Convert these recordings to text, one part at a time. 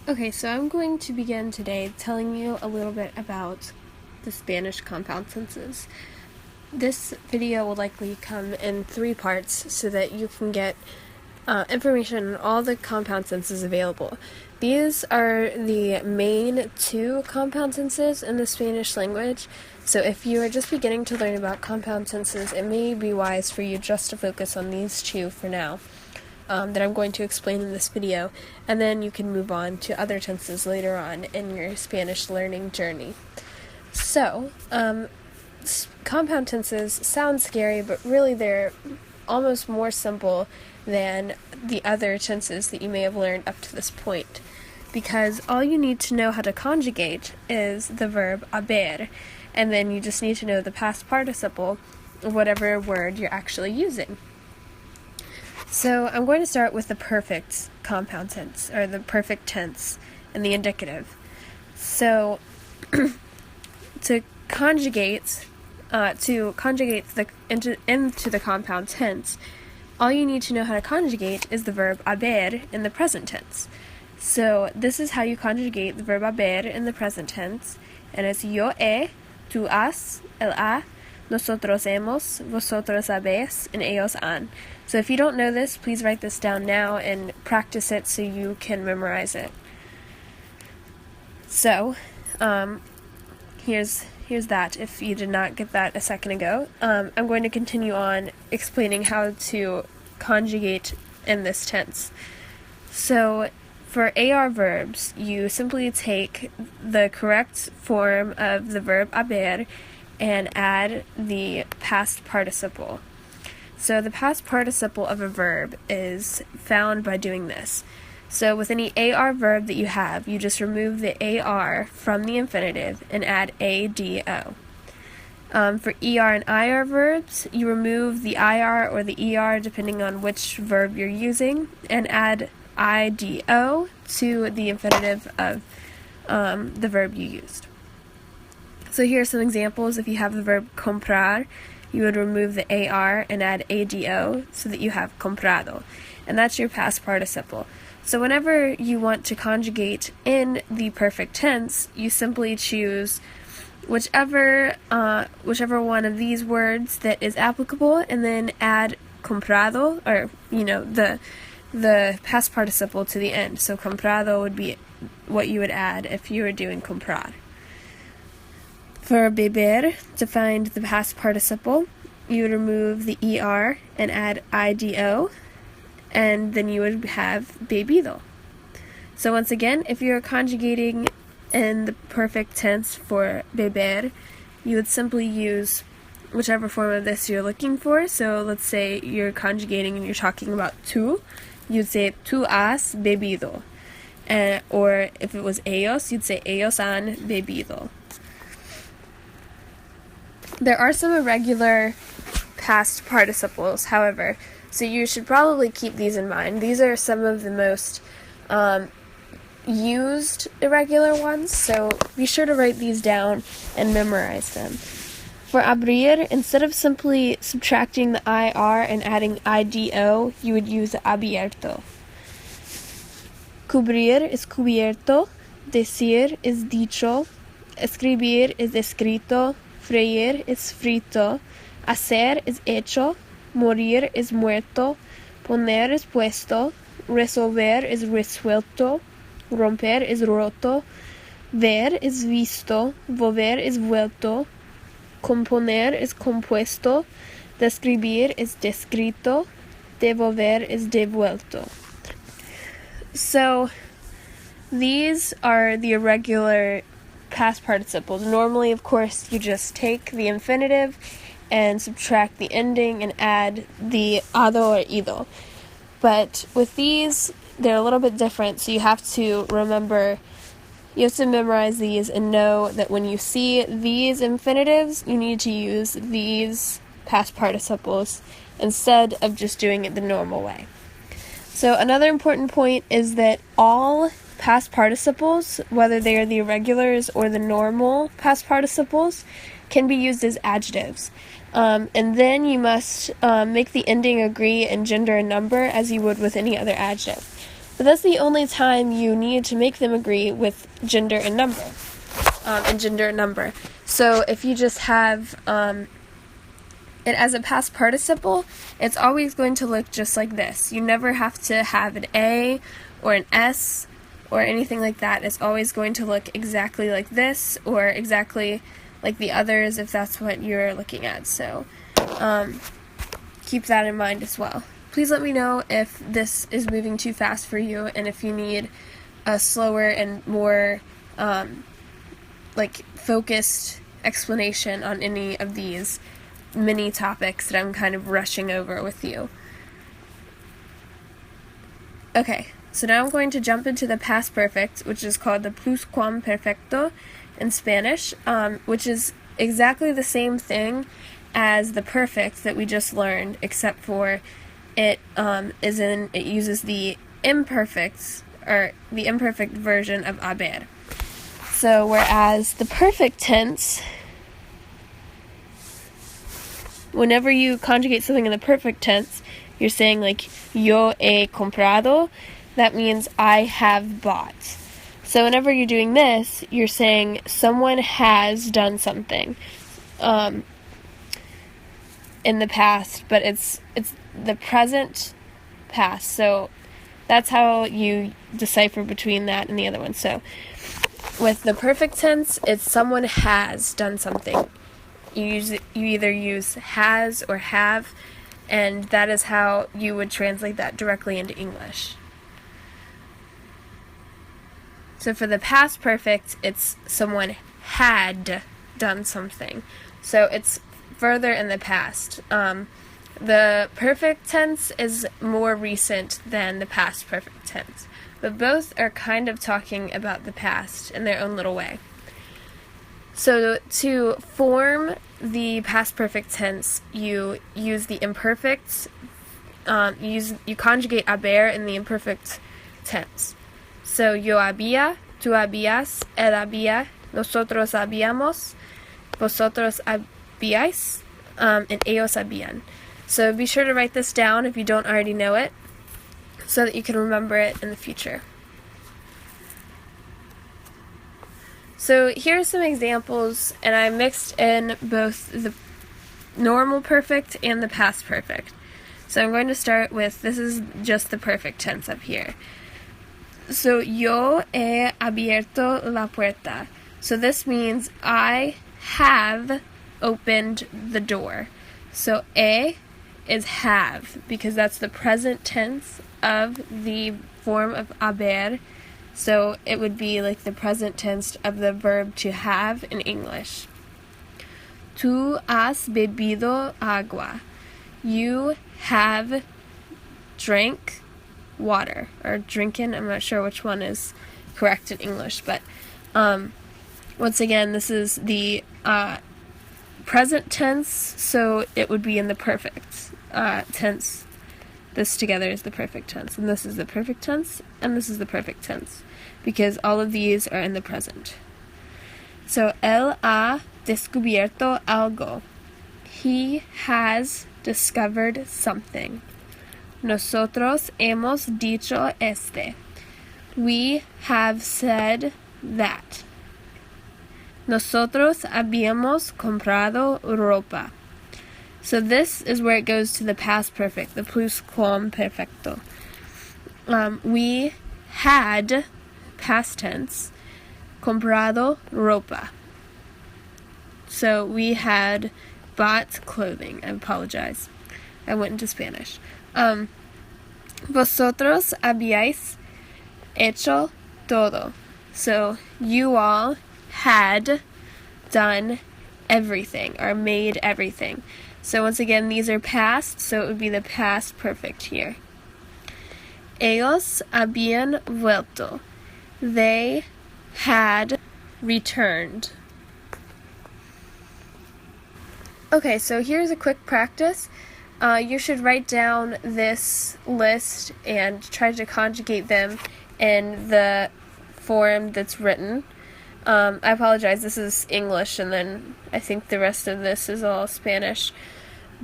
Okay, so I'm going to begin today telling you a little bit about the Spanish compound tenses. This video will likely come in 3 parts so that you can get information on all the compound tenses available. These are the main 2 compound tenses in the Spanish language, so if you are just beginning to learn about compound tenses, it may be wise for you just to focus on these 2 for now. That I'm going to explain in this video, and then you can move on to other tenses later on in your Spanish learning journey. So, compound tenses sound scary, but really they're almost more simple than the other tenses that you may have learned up to this point, because all you need to know how to conjugate is the verb haber, and then you just need to know the past participle of whatever word you're actually using. So I'm going to start with the perfect compound tense, or the perfect tense, and the indicative. So to conjugate into the compound tense, all you need to know how to conjugate is the verb haber in the present tense. So this is how you conjugate the verb haber in the present tense, and it's yo he, tú has, él ha, nosotros hemos, vosotros habéis, and ellos han. So if you don't know this, please write this down now and practice it so you can memorize it. So, here's that, if you did not get that a second ago. I'm going to continue on explaining how to conjugate in this tense. So, for AR verbs, you simply take the correct form of the verb haber and add the past participle. So the past participle of a verb is found by doing this. So with any AR verb that you have, you just remove the AR from the infinitive and add ADO. For ER and IR verbs, you remove the IR or the ER depending on which verb you're using and add IDO to the infinitive of the verb you used. So here are some examples. If you have the verb comprar, you would remove the AR and add ADO so that you have comprado. And that's your past participle. So whenever you want to conjugate in the perfect tense, you simply choose whichever one of these words that is applicable and then add comprado, or the past participle to the end. So comprado would be what you would add if you were doing comprar. For beber, to find the past participle, you would remove the ER and add IDO, and then you would have bebido. So once again, if you're conjugating in the perfect tense for beber, you would simply use whichever form of this you're looking for. So let's say you're conjugating and you're talking about tú, you'd say tú has bebido. Or if it was ellos, you'd say ellos han bebido. There are some irregular past participles, however, so you should probably keep these in mind. These are some of the most used irregular ones, so be sure to write these down and memorize them. For abrir, instead of simply subtracting the IR and adding IDO, you would use abierto. Cubrir is cubierto, decir is dicho, escribir is escrito, freír is frito, hacer is hecho, morir is muerto, poner es puesto, resolver es resuelto, romper es roto, ver es visto, volver es vuelto, componer es compuesto, describir es descrito, devolver es devuelto. So, these are the irregular past participles. Normally, of course, you just take the infinitive and subtract the ending and add the ado or ido. But with these, they're a little bit different, so you have to memorize these and know that when you see these infinitives, you need to use these past participles instead of just doing it the normal way. So another important point is that all past participles, whether they are the irregulars or the normal past participles, can be used as adjectives. And then you must make the ending agree in gender and number as you would with any other adjective. But that's the only time you need to make them agree with gender and number. So if you just have it as a past participle, it's always going to look just like this. You never have to have an A or an S or anything like that. It's always going to look exactly like this or exactly like the others if that's what you're looking at. So keep that in mind as well. Please let me know if this is moving too fast for you and if you need a slower and more focused explanation on any of these mini topics that I'm kind of rushing over with you. Okay, so now I'm going to jump into the past perfect, which is called the pluscuamperfecto in Spanish, which is exactly the same thing as the perfect that we just learned, except for it uses the imperfect version of haber. So whereas the perfect tense, whenever you conjugate something in the perfect tense, you're saying like yo he comprado. That means I have bought. So whenever you're doing this, you're saying someone has done something in the past, but it's the present past. So that's how you decipher between that and the other one. So with the perfect tense, it's someone has done something. You either use has or have, and that is how you would translate that directly into English. So for the past perfect, it's someone had done something. So it's further in the past. The perfect tense is more recent than the past perfect tense, but both are kind of talking about the past in their own little way. So to form the past perfect tense, you use the imperfect, you conjugate haber in the imperfect tense. So yo había, tú habías, él había, nosotros habíamos, vosotros habíais, and ellos habían. So be sure to write this down if you don't already know it, so that you can remember it in the future. So here are some examples, and I mixed in both the normal perfect and the past perfect. So I'm going to start with, this is just the perfect tense up here. So yo he abierto la puerta. So this means I have opened the door. So he is have, because that's the present tense of the form of haber. So it would be like the present tense of the verb to have in English. Tú has bebido agua. You have drank water, or drinking. I'm not sure which one is correct in English, but once again, this is the present tense, so it would be in the perfect tense. This together is the perfect tense, and this is the perfect tense, and this is the perfect tense, because all of these are in the present. So, él ha descubierto algo. He has discovered something. Nosotros hemos dicho este. We have said that. Nosotros habíamos comprado ropa. So this is where it goes to the past perfect, the pluscuamperfecto. We had, past tense, comprado ropa. So we had bought clothing. I apologize. I went into Spanish. Vosotros habíais hecho todo. So you all had done everything, or made everything. So once again, these are past, so it would be the past perfect here. Ellos habían vuelto. They had returned. Okay, so here's a quick practice. You should write down this list and try to conjugate them in the form that's written. I apologize, this is English, and then I think the rest of this is all Spanish.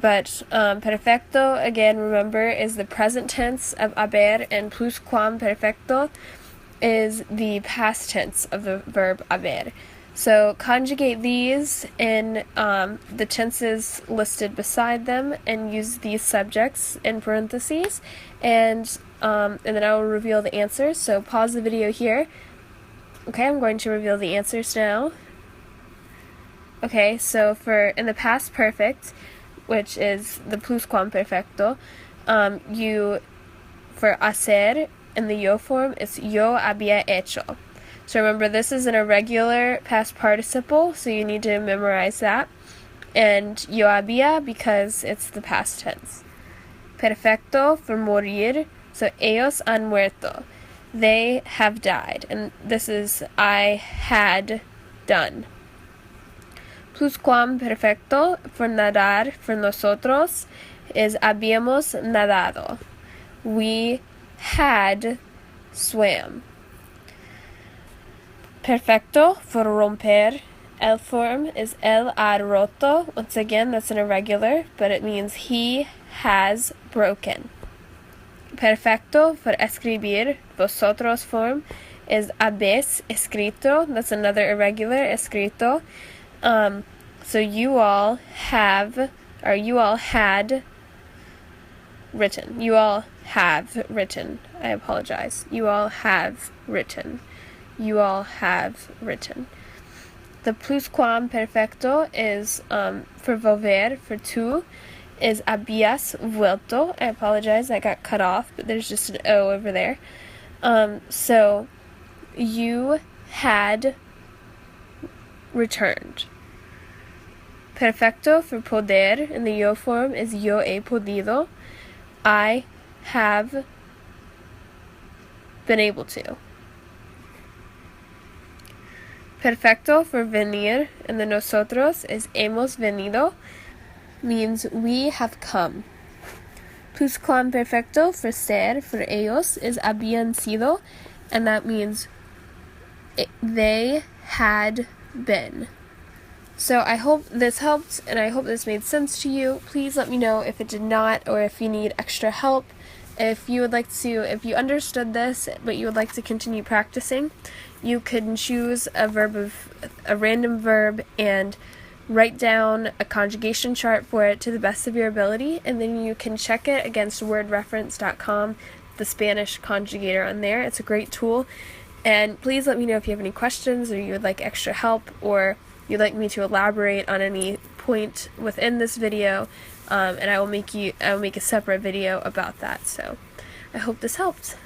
But perfecto, again, remember, is the present tense of haber, and pluscuamperfecto is the past tense of the verb haber. So conjugate these in the tenses listed beside them and use these subjects in parentheses, and then I will reveal the answers. So pause the video here. Okay, I'm going to reveal the answers now. Okay, so in the past perfect, which is the pluscuamperfecto, for hacer in the yo form, it's yo había hecho. So remember, this is an irregular past participle, so you need to memorize that. And yo había because it's the past tense. Perfecto for morir, so ellos han muerto. They have died. And this is I had done. Pluscuamperfecto for nadar for nosotros is habíamos nadado. We had swam. Perfecto for romper, el form is él ha roto. Once again, that's an irregular, but it means he has broken. Perfecto for escribir, vosotros form is habéis escrito. That's another irregular, escrito. So you all have, or you all had written. You all have written. I apologize. You all have written. You all have written. The pluscuamperfecto is for volver, for tú, is habías vuelto. I apologize, I got cut off, but there's just an O over there. So you had returned. Perfecto for poder in the yo form is yo he podido. I have been able to. Perfecto for venir in the nosotros is hemos venido, means we have come. Pluscuamperfecto for ser, for ellos, is habían sido, and that means they had been. So I hope this helped, and I hope this made sense to you. Please let me know if it did not, or if you need extra help. If you understood this, but you would like to continue practicing, you can choose a random verb and write down a conjugation chart for it to the best of your ability, and then you can check it against wordreference.com, the Spanish conjugator on there. It's a great tool. And please let me know if you have any questions, or you would like extra help, or you'd like me to elaborate on any point within this video, and I will make a separate video about that. So I hope this helped.